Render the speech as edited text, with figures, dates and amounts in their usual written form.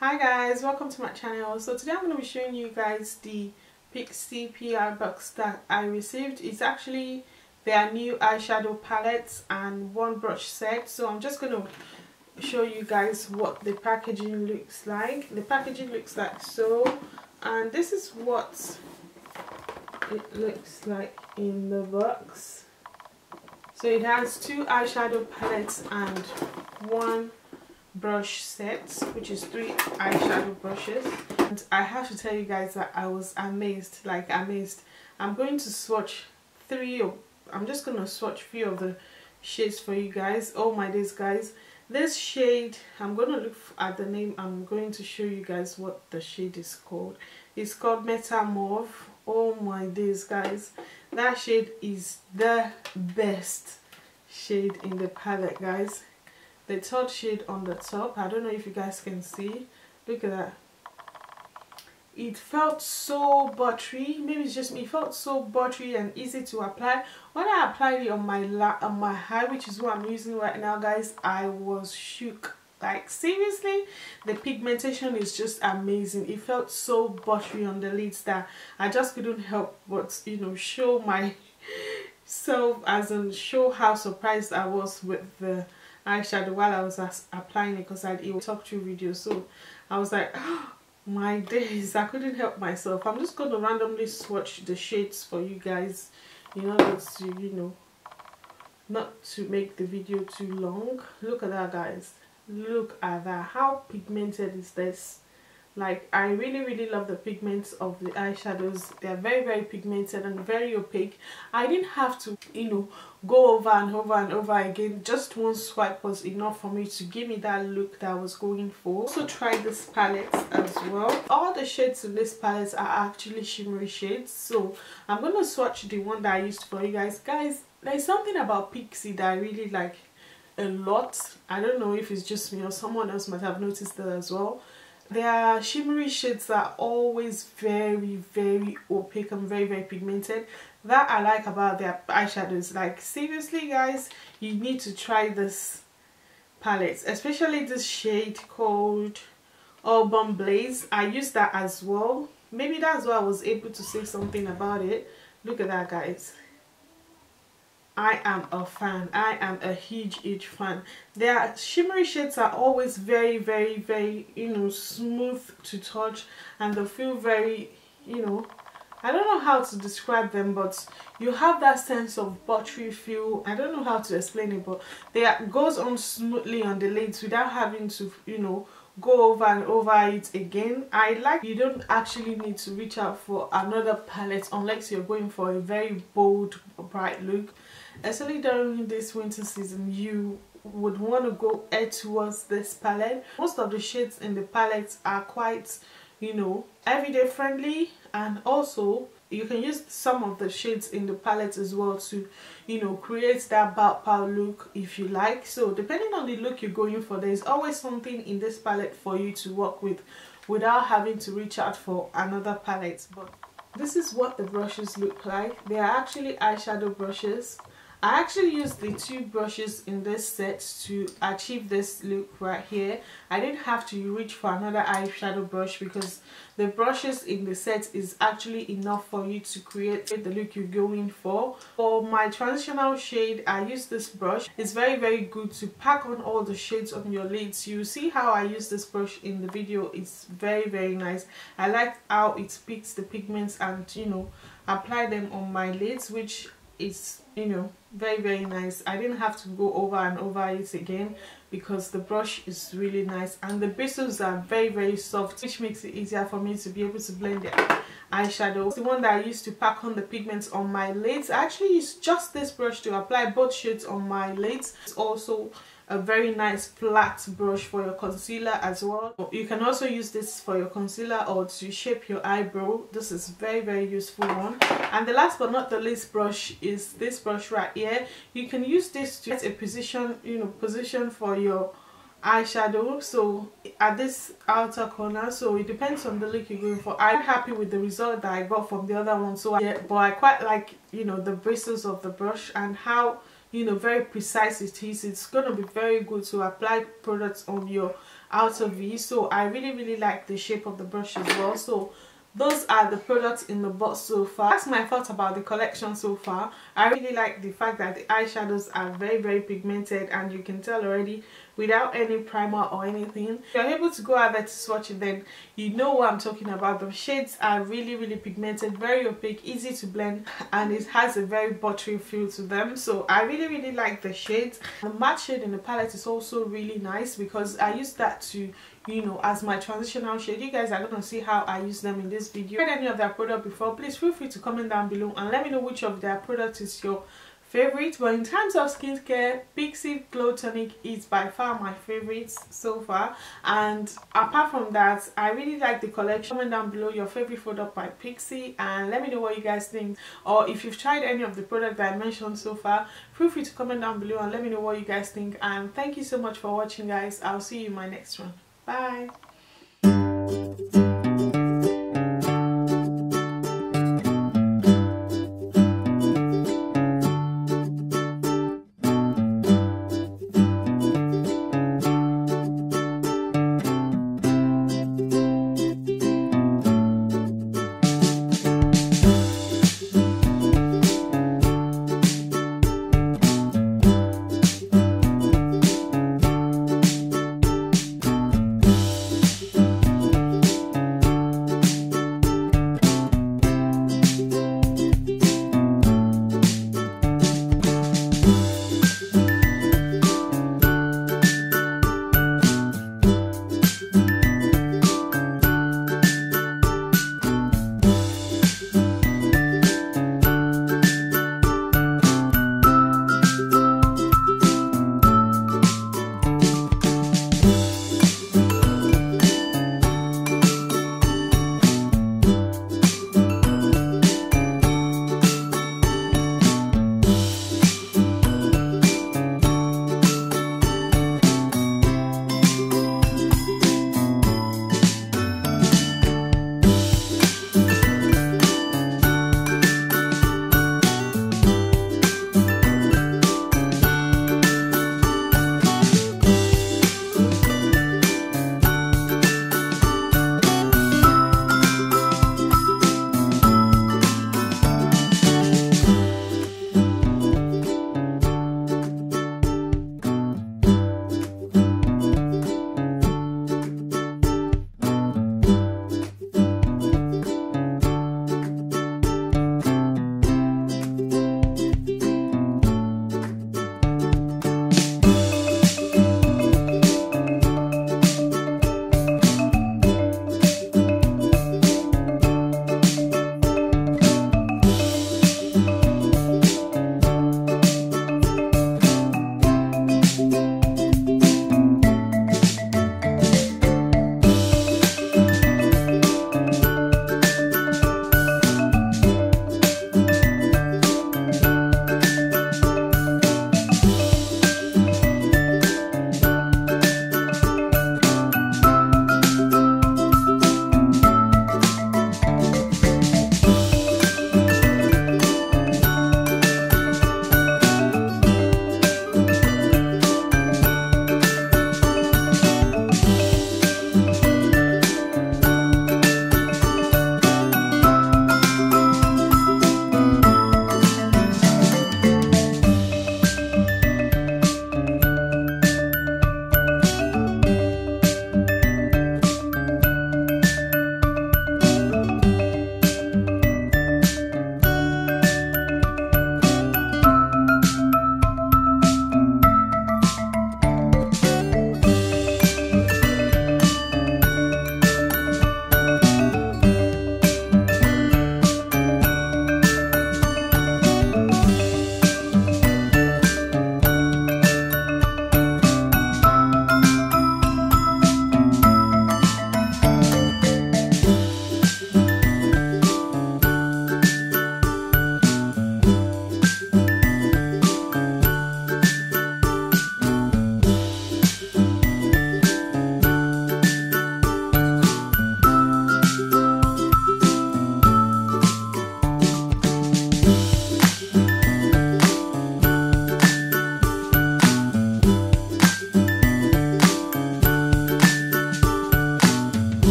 Hi guys, welcome to my channel. So today I'm going to be showing you guys the Pixi PR box that I received. It's actually their new eyeshadow palettes and one brush set. So I'm just going to show you guys what the packaging looks like. The packaging looks like so, and this is what it looks like in the box. So it has two eyeshadow palettes and one brush set, which is 3 eyeshadow brushes. And I have to tell you guys that I was amazed, like amazed. I'm going to swatch I'm just going to swatch 3 of the shades for you guys. Oh my days guys, this shade, I'm going to look at the name. I'm going to show you guys what the shade is called. It's called Metamorph. Oh my days guys, that shade is the best shade in the palette guys. The third shade on the top, I don't know if you guys can see, look at that. It felt so buttery, maybe it's just me, it felt so buttery and easy to apply. When I applied it on my eye, which is what I'm using right now guys, I was shook. Like seriously, the pigmentation is just amazing. It felt so buttery on the lids that I just couldn't help but, you know, show myself, as in show how surprised I was with the eyeshadow while I was applying it, because I did a talk through video. So I was like, oh my days, I couldn't help myself. I'm just going to randomly swatch the shades for you guys in order to, you know, not to make the video too long. Look at that guys, look at that. How pigmented is this? Like, I really love the pigments of the eyeshadows. They're very pigmented and very opaque. I didn't have to, you know, go over and over and over again. Just one swipe was enough for me to give me that look that I was going for. Also tried this palette as well. All the shades in this palette are actually shimmery shades. So I'm going to swatch the one that I used for you guys. Guys, there's something about Pixi that I really like a lot. I don't know if it's just me or someone else might have noticed that as well. Their shimmery shades are always very opaque and very pigmented. That I like about their eyeshadows. Like seriously guys, you need to try this palette, especially this shade called Urban Blaze. I used that as well. Maybe that's why I was able to say something about it. Look at that guys, I am a fan. I am a huge fan. Their shimmery shades are always very you know, smooth to touch, and they feel very, you know, I don't know how to describe them, but you have that sense of buttery feel. I don't know how to explain it, but they goes on smoothly on the lids without having to, you know, go over and over it again. I like you don't actually need to reach out for another palette unless you're going for a very bold, bright look. Especially during this winter season, you would want to go head towards this palette. Most of the shades in the palette are quite, you know, everyday friendly, and also you can use some of the shades in the palette as well to, you know, create that pow look if you like. So depending on the look you're going for, there's always something in this palette for you to work with without having to reach out for another palette. But this is what the brushes look like. They are actually eyeshadow brushes. I actually used the 2 brushes in this set to achieve this look right here. I didn't have to reach for another eyeshadow brush because the brushes in the set is actually enough for you to create the look you're going for. For my transitional shade, I used this brush. It's very good to pack on all the shades on your lids. You see how I use this brush in the video. It's very nice. I like how it picks the pigments and, you know, apply them on my lids, which is, you know, very nice. I didn't have to go over and over it again because the brush is really nice, and the bristles are very soft, which makes it easier for me to be able to blend the eyeshadow. The one that I used to pack on the pigments on my lids, I actually used just this brush to apply both shades on my lids. It's also a very nice flat brush for your concealer as well. You can also use this for your concealer or to shape your eyebrow. This is very useful one. And the last but not the least brush is this brush right here. You can use this to get a position, you know, position for your eyeshadow, so at this outer corner. So it depends on the look you're going for. I'm happy with the result that I got from the other one, so but I quite like, you know, the bristles of the brush and how, you know, very precise it is. It's going to be very good to apply products on your outer V. So I really like the shape of the brush as well. So those are the products in the box so far. That's my thoughts about the collection so far. I really like the fact that the eyeshadows are very pigmented, and you can tell already without any primer or anything. If you're able to go out there to swatch it, then you know what I'm talking about. The shades are really pigmented, very opaque, easy to blend, and it has a very buttery feel to them. So I really like the shades. The matte shade in the palette is also really nice because I use that to, you know, as my transitional shade. You guys are going to see how I use them in this video. If you tried any of their product before, please feel free to comment down below and let me know which of their products is your favorite. But in terms of skincare, Pixi Glow Tonic is by far my favorites so far, and apart from that, I really like the collection. Comment down below your favorite product by Pixi and let me know what you guys think, or if you've tried any of the products that I mentioned so far, feel free to comment down below and let me know what you guys think. And thank you so much for watching, guys. I'll see you in my next one. Bye.